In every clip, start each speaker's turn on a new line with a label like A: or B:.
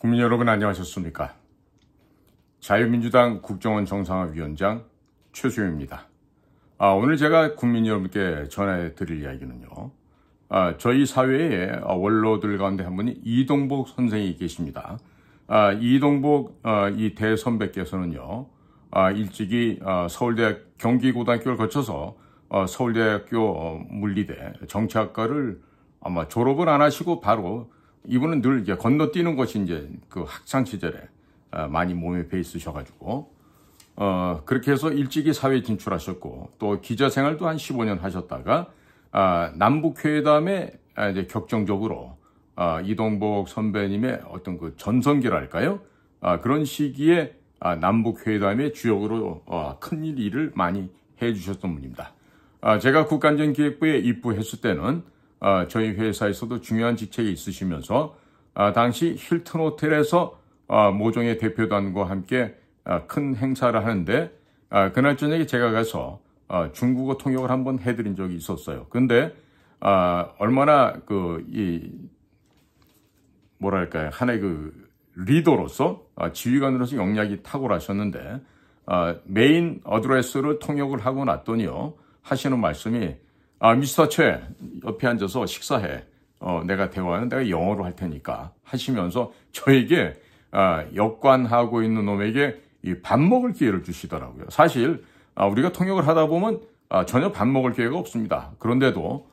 A: 국민 여러분 안녕하셨습니까? 자유민주당 국정원 정상화위원장 최수영입니다. 오늘 제가 국민 여러분께 전해드릴 이야기는요. 저희 사회에 원로들 가운데 한 분이 이동복 선생이 계십니다. 이동복 이 대선배께서는요. 일찍이 서울대학 경기고등학교를 거쳐서 서울대학교 물리대 정치학과를 아마 졸업을 안 하시고 바로 이분은 늘 이제 건너뛰는 것이 이제 그 학창 시절에 많이 몸에 배 있으셔가지고 그렇게 해서 일찍이 사회에 진출하셨고 또 기자 생활도 한 15년 하셨다가 남북회담에 이제 격정적으로 이동복 선배님의 어떤 그 전성기랄까요? 그런 시기에 남북회담의 주역으로 큰 일을 많이 해주셨던 분입니다. 제가 국가안전기획부에 입부했을 때는 저희 회사에서도 중요한 직책에 있으시면서 당시 힐튼 호텔에서 모종의 대표단과 함께 큰 행사를 하는데 그날 저녁에 제가 가서 중국어 통역을 한번 해드린 적이 있었어요. 근데 얼마나 뭐랄까요, 하나의 그 리더로서 지휘관으로서 역량이 탁월하셨는데 메인 어드레스를 통역을 하고 났더니요 하시는 말씀이 미스터 최 옆에 앉아서 식사해. 내가 대화는 내가 영어로 할 테니까 하시면서 저에게 역관하고 있는 놈에게 이 밥 먹을 기회를 주시더라고요. 사실 우리가 통역을 하다 보면 전혀 밥 먹을 기회가 없습니다. 그런데도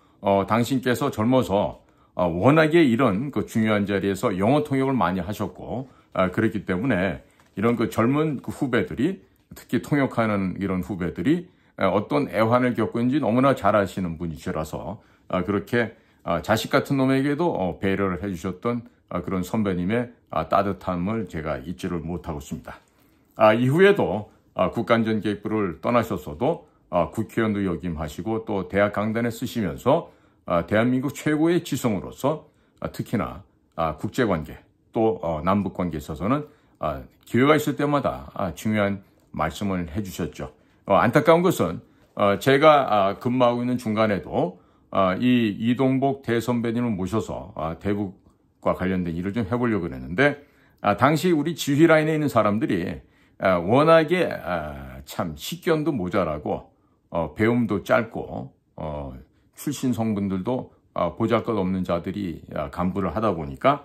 A: 당신께서 젊어서 워낙에 이런 그 중요한 자리에서 영어 통역을 많이 하셨고 그랬기 때문에 이런 그 젊은 그 후배들이 특히 통역하는 이런 후배들이 어떤 애환을 겪고 있는지 너무나 잘 아시는 분이시라서 그렇게 자식 같은 놈에게도 배려를 해주셨던 그런 선배님의 따뜻함을 제가 잊지를 못하고 있습니다. 이후에도 국가안전기획부를 떠나셨어도 국회의원도 역임하시고 또 대학 강단에 쓰시면서 대한민국 최고의 지성으로서 특히나 국제관계 또 남북관계에 있어서는 기회가 있을 때마다 중요한 말씀을 해주셨죠. 안타까운 것은 제가 근무하고 있는 중간에도 이 이동복 대선배님을 모셔서 대북과 관련된 일을 좀 해보려고 그랬는데 당시 우리 지휘 라인에 있는 사람들이 워낙에 참 식견도 모자라고 배움도 짧고 출신 성분들도 보잘것없는 자들이 간부를 하다 보니까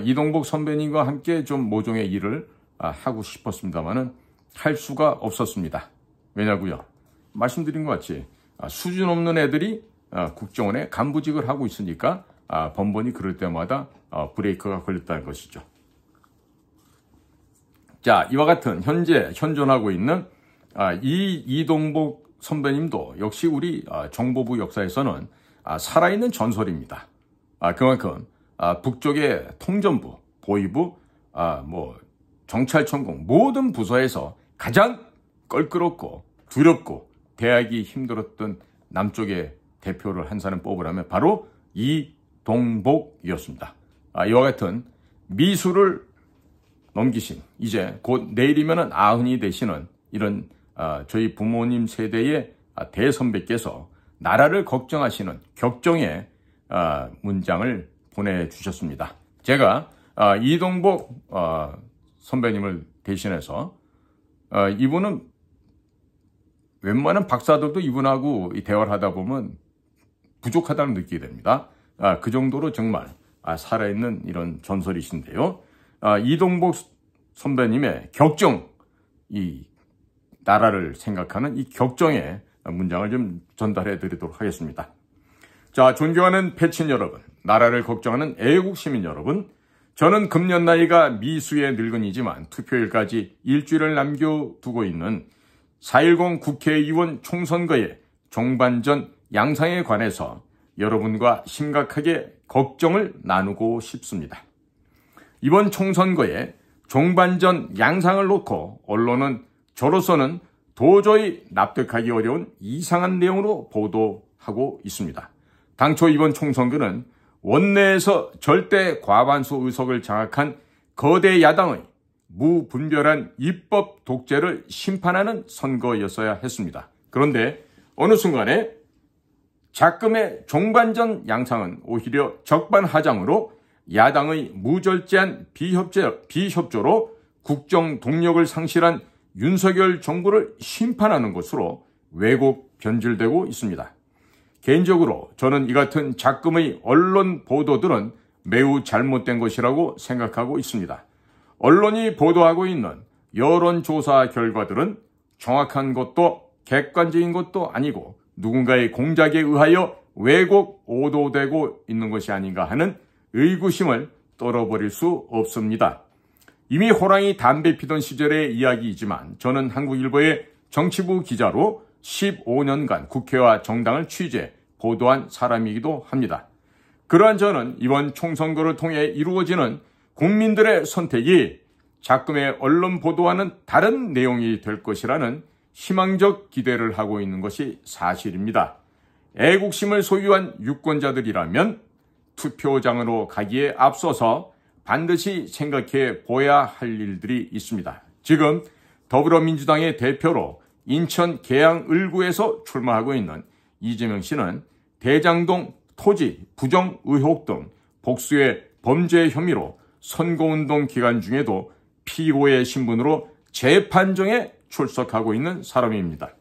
A: 이동복 선배님과 함께 좀 모종의 일을 하고 싶었습니다만은 할 수가 없었습니다. 왜냐고요? 말씀드린 것 같이 수준 없는 애들이 국정원에 간부직을 하고 있으니까 번번이 그럴 때마다 브레이크가 걸렸다는 것이죠. 자, 이와 같은 현재 현존하고 있는 이 이동복 선배님도 역시 우리 정보부 역사에서는 살아있는 전설입니다. 그만큼 북쪽의 통전부, 보위부, 정찰청공 모든 부서에서 가장 껄끄럽고 두렵고 대하기 힘들었던 남쪽의 대표를 한 사람 뽑으라면 바로 이동복이었습니다. 이와 같은 미수를 넘기신 이제 곧 내일이면 90이 되시는 이런 저희 부모님 세대의 대선배께서 나라를 걱정하시는 격정의 문장을 보내주셨습니다. 제가 이동복 선배님을 대신해서 이분은 웬만한 박사들도 이분하고 대화를 하다 보면 부족하다는 느끼게 됩니다. 그 정도로 정말 살아있는 이런 전설이신데요. 이동복 선배님의 격정, 이 나라를 생각하는 이 격정의 문장을 좀 전달해 드리도록 하겠습니다. 자, 존경하는 패친 여러분, 나라를 걱정하는 애국 시민 여러분, 저는 금년 나이가 미수의 늙은이지만 투표일까지 일주일을 남겨두고 있는 4.10 국회의원 총선거의 종반전 양상에 관해서 여러분과 심각하게 걱정을 나누고 싶습니다. 이번 총선거의 종반전 양상을 놓고 언론은 저로서는 도저히 납득하기 어려운 이상한 내용으로 보도하고 있습니다. 당초 이번 총선거는 원내에서 절대 과반수 의석을 장악한 거대 야당의 무분별한 입법 독재를 심판하는 선거였어야 했습니다. 그런데 어느 순간에 작금의 종반전 양상은 오히려 적반하장으로 야당의 무절제한 비협조로 국정 동력을 상실한 윤석열 정부를 심판하는 것으로 왜곡 변질되고 있습니다. 개인적으로 저는 이 같은 작금의 언론 보도들은 매우 잘못된 것이라고 생각하고 있습니다. 언론이 보도하고 있는 여론조사 결과들은 정확한 것도 객관적인 것도 아니고 누군가의 공작에 의하여 왜곡 오도되고 있는 것이 아닌가 하는 의구심을 떨어버릴 수 없습니다. 이미 호랑이 담배 피던 시절의 이야기이지만 저는 한국일보의 정치부 기자로 15년간 국회와 정당을 취재, 보도한 사람이기도 합니다. 그러한 저는 이번 총선거를 통해 이루어지는 국민들의 선택이 작금의 언론 보도와는 다른 내용이 될 것이라는 희망적 기대를 하고 있는 것이 사실입니다. 애국심을 소유한 유권자들이라면 투표장으로 가기에 앞서서 반드시 생각해 보아야 할 일들이 있습니다. 지금 더불어민주당의 대표로 인천 계양 을구에서 출마하고 있는 이재명 씨는 대장동 토지 부정 의혹 등 복수의 범죄 혐의로 선거운동 기간 중에도 피고의 신분으로 재판정에 출석하고 있는 사람입니다.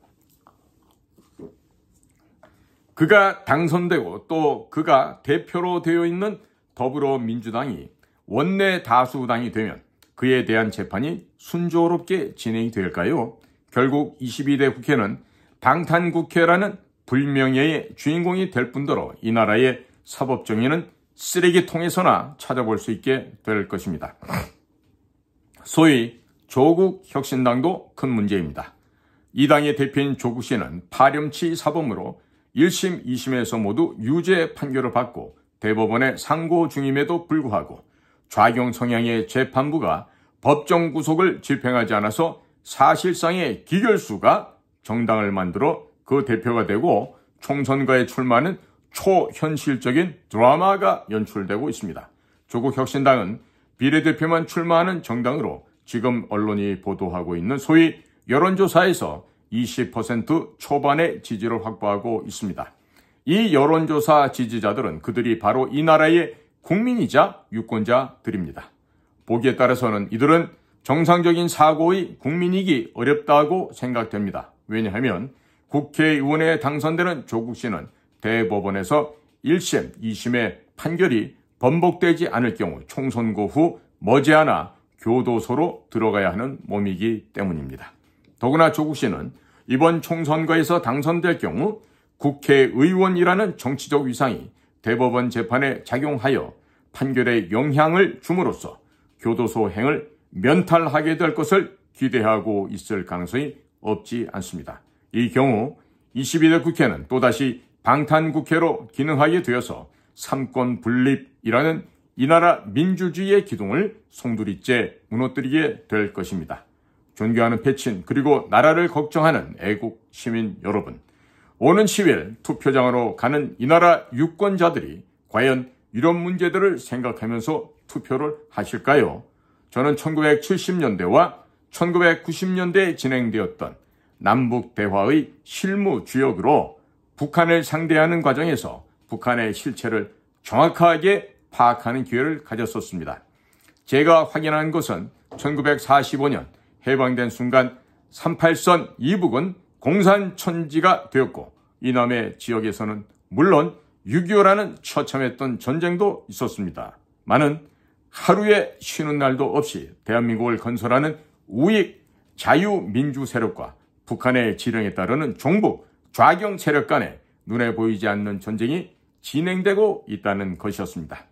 A: 그가 당선되고 또 그가 대표로 되어 있는 더불어민주당이 원내 다수당이 되면 그에 대한 재판이 순조롭게 진행이 될까요? 결국 22대 국회는 방탄국회라는 불명예의 주인공이 될 뿐더러 이 나라의 사법정의는 쓰레기통에서나 찾아볼 수 있게 될 것입니다. 소위 조국 혁신당도 큰 문제입니다. 이 당의 대표인 조국 씨는 파렴치 사범으로 1심, 2심에서 모두 유죄 판결을 받고 대법원에 상고 중임에도 불구하고 좌경 성향의 재판부가 법정 구속을 집행하지 않아서 사실상의 기결수가 정당을 만들어 그 대표가 되고 총선거에 출마하는 초현실적인 드라마가 연출되고 있습니다. 조국 혁신당은 비례대표만 출마하는 정당으로 지금 언론이 보도하고 있는 소위 여론조사에서 20% 초반의 지지를 확보하고 있습니다. 이 여론조사 지지자들은 그들이 바로 이 나라의 국민이자 유권자들입니다. 보기에 따라서는 이들은 정상적인 사고의 국민이기 어렵다고 생각됩니다. 왜냐하면 국회의원에 당선되는 조국 씨는 대법원에서 1심, 2심의 판결이 번복되지 않을 경우 총선거 후 머지않아 교도소로 들어가야 하는 몸이기 때문입니다. 더구나 조국 씨는 이번 총선거에서 당선될 경우 국회의원이라는 정치적 위상이 대법원 재판에 작용하여 판결에 영향을 줌으로써 교도소행을 면탈하게 될 것을 기대하고 있을 가능성이 없지 않습니다. 이 경우 22대 국회는 또다시 방탄국회로 기능하게 되어서 삼권 분립이라는 이 나라 민주주의의 기둥을 송두리째 무너뜨리게 될 것입니다. 존경하는 패친 그리고 나라를 걱정하는 애국 시민 여러분, 오는 10일 투표장으로 가는 이 나라 유권자들이 과연 이런 문제들을 생각하면서 투표를 하실까요? 저는 1970년대와 1990년대에 진행되었던 남북대화의 실무 주역으로 북한을 상대하는 과정에서 북한의 실체를 정확하게 파악하는 기회를 가졌었습니다. 제가 확인한 것은 1945년 해방된 순간 38선 이북은 공산천지가 되었고 이남의 지역에서는 물론 6.25라는 처참했던 전쟁도 있었습니다. 많은 하루에 쉬는 날도 없이 대한민국을 건설하는 우익 자유민주 세력과 북한의 지령에 따르는 종북 좌경 세력 간에 눈에 보이지 않는 전쟁이 진행되고 있다는 것이었습니다.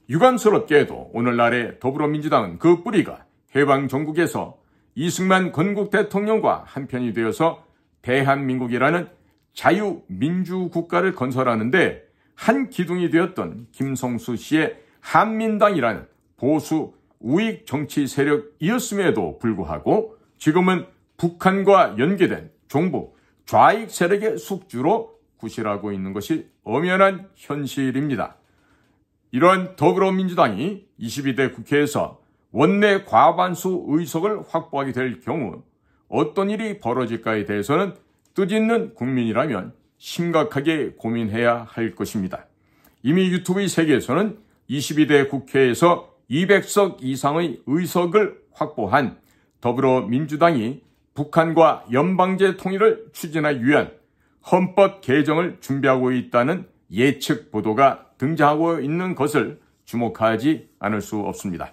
A: 유감스럽게도 오늘날의 더불어민주당은 그 뿌리가 해방정국에서 이승만 건국 대통령과 한편이 되어서 대한민국이라는 자유민주국가를 건설하는데 한 기둥이 되었던 김성수 씨의 한민당이라는 보수 우익 정치 세력이었음에도 불구하고 지금은 북한과 연계된 종북 좌익 세력의 숙주로 구실하고 있는 것이 엄연한 현실입니다. 이러한 더불어민주당이 22대 국회에서 원내 과반수 의석을 확보하게 될 경우 어떤 일이 벌어질까에 대해서는 뜻있는 국민이라면 심각하게 고민해야 할 것입니다. 이미 유튜브의 세계에서는 22대 국회에서 200석 이상의 의석을 확보한 더불어민주당이 북한과 연방제 통일을 추진하기 위한 헌법 개정을 준비하고 있다는 예측 보도가 등장하고 있는 것을 주목하지 않을 수 없습니다.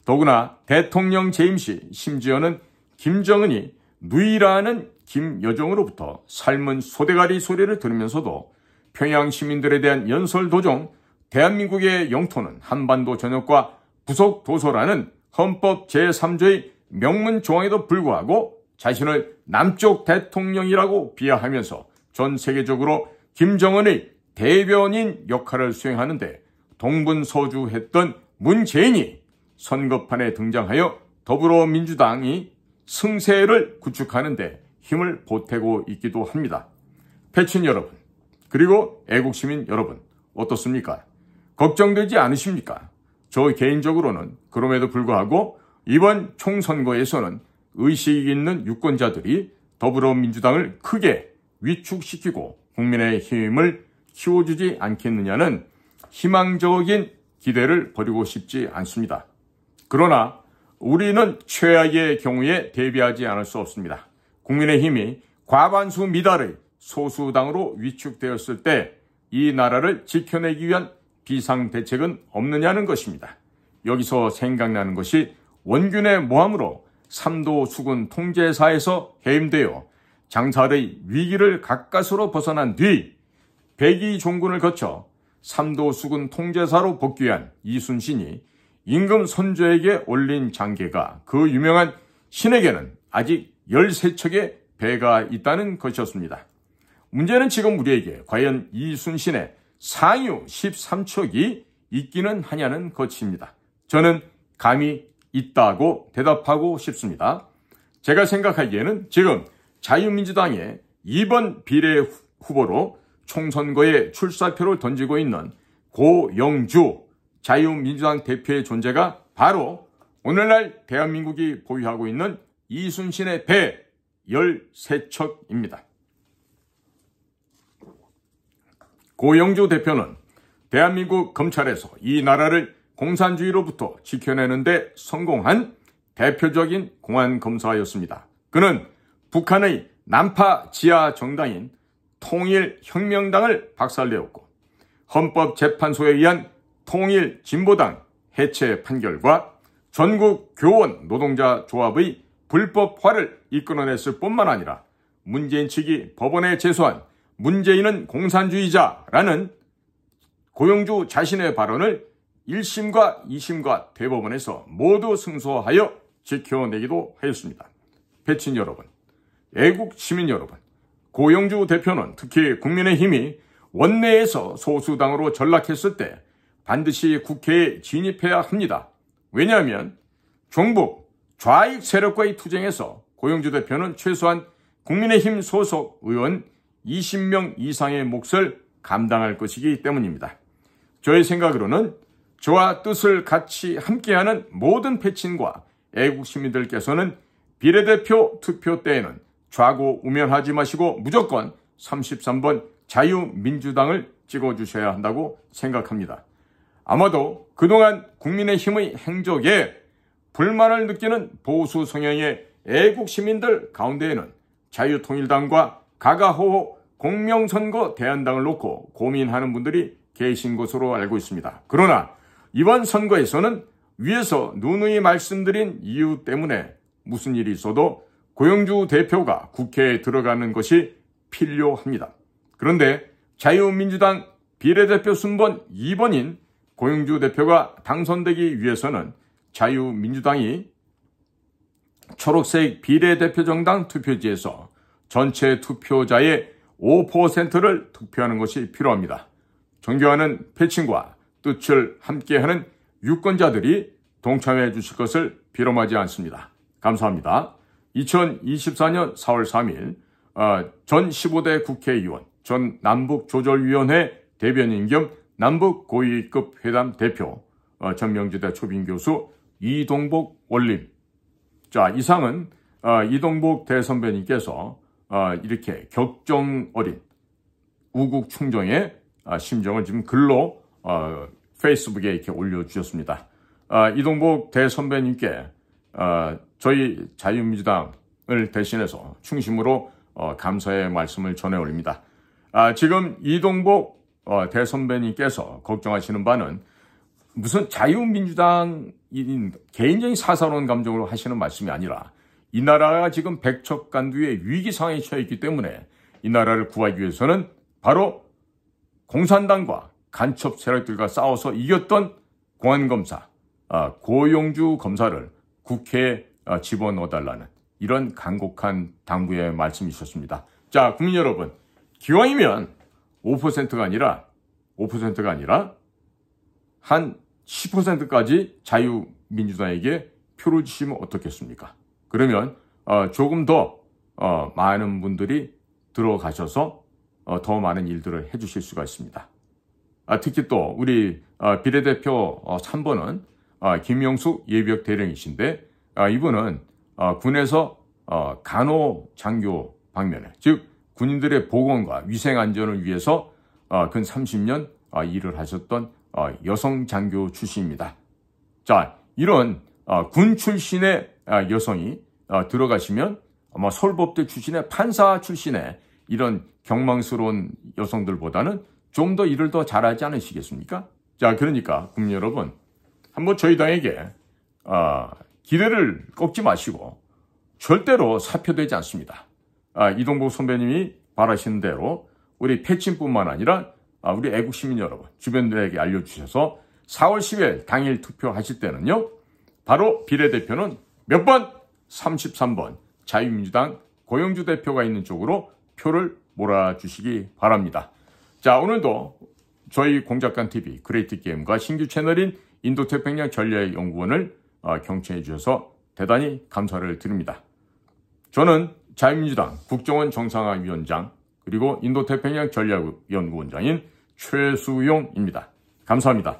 A: 더구나 대통령 재임 시 심지어는 김정은이 누이라는 김여정으로부터 삶은 소대가리 소리를 들으면서도 평양 시민들에 대한 연설 도중 대한민국의 영토는 한반도 전역과 부속 도서라는 헌법 제3조의 명문 조항에도 불구하고 자신을 남쪽 대통령이라고 비하하면서 전 세계적으로 김정은의 대변인 역할을 수행하는데 동분서주했던 문재인이 선거판에 등장하여 더불어민주당이 승세를 구축하는 데 힘을 보태고 있기도 합니다. 패친 여러분, 그리고 애국시민 여러분, 어떻습니까? 걱정되지 않으십니까? 저 개인적으로는 그럼에도 불구하고 이번 총선거에서는 의식 있는 유권자들이 더불어민주당을 크게 위축시키고 국민의힘을 키워주지 않겠느냐는 희망적인 기대를 버리고 싶지 않습니다. 그러나 우리는 최악의 경우에 대비하지 않을 수 없습니다. 국민의힘이 과반수 미달의 소수당으로 위축되었을 때 이 나라를 지켜내기 위한 비상대책은 없느냐는 것입니다. 여기서 생각나는 것이 원균의 모함으로 삼도 수군 통제사에서 해임되어 장살의 위기를 가까스로 벗어난 뒤 백의 종군을 거쳐 삼도 수군 통제사로 복귀한 이순신이 임금 선조에게 올린 장계가 그 유명한 신에게는 아직 13척의 배가 있다는 것이었습니다. 문제는 지금 우리에게 과연 이순신의 상유 13척이 있기는 하냐는 것입니다. 저는 감히 있다고 대답하고 싶습니다. 제가 생각하기에는 지금 자유민주당의 2번 비례 후보로 총선거에 출사표를 던지고 있는 고영주 자유민주당 대표의 존재가 바로 오늘날 대한민국이 보유하고 있는 이순신의 배 13척입니다. 고영주 대표는 대한민국 검찰에서 이 나라를 공산주의로부터 지켜내는 데 성공한 대표적인 공안검사였습니다. 그는 북한의 남파 지하 정당인 통일혁명당을 박살내었고 헌법재판소에 의한 통일진보당 해체 판결과 전국 교원 노동자 조합의 불법화를 이끌어냈을 뿐만 아니라 문재인 측이 법원에 제소한 문재인은 공산주의자라는 고영주 자신의 발언을 1심과 2심과 대법원에서 모두 승소하여 지켜내기도 하였습니다. 패친 여러분, 애국 시민 여러분, 고영주 대표는 특히 국민의힘이 원내에서 소수당으로 전락했을 때 반드시 국회에 진입해야 합니다. 왜냐하면 종북 좌익 세력과의 투쟁에서 고영주 대표는 최소한 국민의힘 소속 의원 20명 이상의 몫을 감당할 것이기 때문입니다. 저의 생각으로는 저와 뜻을 같이 함께하는 모든 패친과 애국 시민들께서는 비례대표 투표 때에는 좌고우면하지 마시고 무조건 33번 자유민주당을 찍어주셔야 한다고 생각합니다. 아마도 그동안 국민의힘의 행적에 불만을 느끼는 보수 성향의 애국 시민들 가운데에는 자유통일당과 가가호호 공명선거 대안당을 놓고 고민하는 분들이 계신 것으로 알고 있습니다. 그러나 이번 선거에서는 위에서 누누이 말씀드린 이유 때문에 무슨 일이 있어도 고영주 대표가 국회에 들어가는 것이 필요합니다. 그런데 자유민주당 비례대표 순번 2번인 고영주 대표가 당선되기 위해서는 자유민주당이 초록색 비례대표 정당 투표지에서 전체 투표자의 5%를 투표하는 것이 필요합니다. 존경하는 패친과 뜻을 함께하는 유권자들이 동참해 주실 것을 비럼하지 않습니다. 감사합니다. 2024년 4월 3일 전 15대 국회의원, 전 남북조절위원회 대변인 겸 남북고위급 회담 대표, 전명지대 초빙교수 이동복 원림. 자, 이상은 이동복 대선배님께서 이렇게 격정 어린 우국 충정의 심정을 지금 글로 페이스북에 이렇게 올려주셨습니다. 이동복 대선배님께 저희 자유민주당을 대신해서 충심으로 감사의 말씀을 전해 올립니다. 지금 이동복 대선배님께서 걱정하시는 바는 무슨 자유민주당 개인적인 사사로운 감정으로 하시는 말씀이 아니라 이 나라가 지금 백척간두의 위기 상황에 처해 있기 때문에 이 나라를 구하기 위해서는 바로 공산당과 간첩 세력들과 싸워서 이겼던 공안검사 고용주 검사를 국회에 집어넣어달라는 이런 간곡한 당부의 말씀이 있었습니다. 자, 국민 여러분, 기왕이면 5%가 아니라 한 10%까지 자유민주당에게 표를 주시면 어떻겠습니까? 그러면 조금 더 많은 분들이 들어가셔서 더 많은 일들을 해주실 수가 있습니다. 특히 또 우리 비례대표 3번은 김영숙 예비역 대령이신데 이분은 군에서 간호장교 방면에, 즉 군인들의 보건과 위생안전을 위해서 근 30년 일을 하셨던 여성 장교 출신입니다. 자, 이런 군 출신의 여성이 들어가시면 아마 서울법대 출신의 판사 출신의 이런 경망스러운 여성들보다는 좀 더 일을 더 잘하지 않으시겠습니까? 자, 그러니까 국민 여러분, 한번 저희 당에게 기대를 꺾지 마시고 절대로 사표되지 않습니다. 이동복 선배님이 바라시는 대로 우리 패친뿐만 아니라 우리 애국시민 여러분, 주변들에게 알려주셔서 4월 10일 당일 투표하실 때는요, 바로 비례대표는 몇 번? 33번 자유민주당 고영주 대표가 있는 쪽으로 표를 몰아주시기 바랍니다. 자, 오늘도 저희 공작관TV 그레이트게임과 신규 채널인 인도태평양 전략연구원을 경청해 주셔서 대단히 감사를 드립니다. 저는 자유민주당 국정원 정상화위원장 그리고 인도태평양 전략연구원장인 최수용입니다. 감사합니다.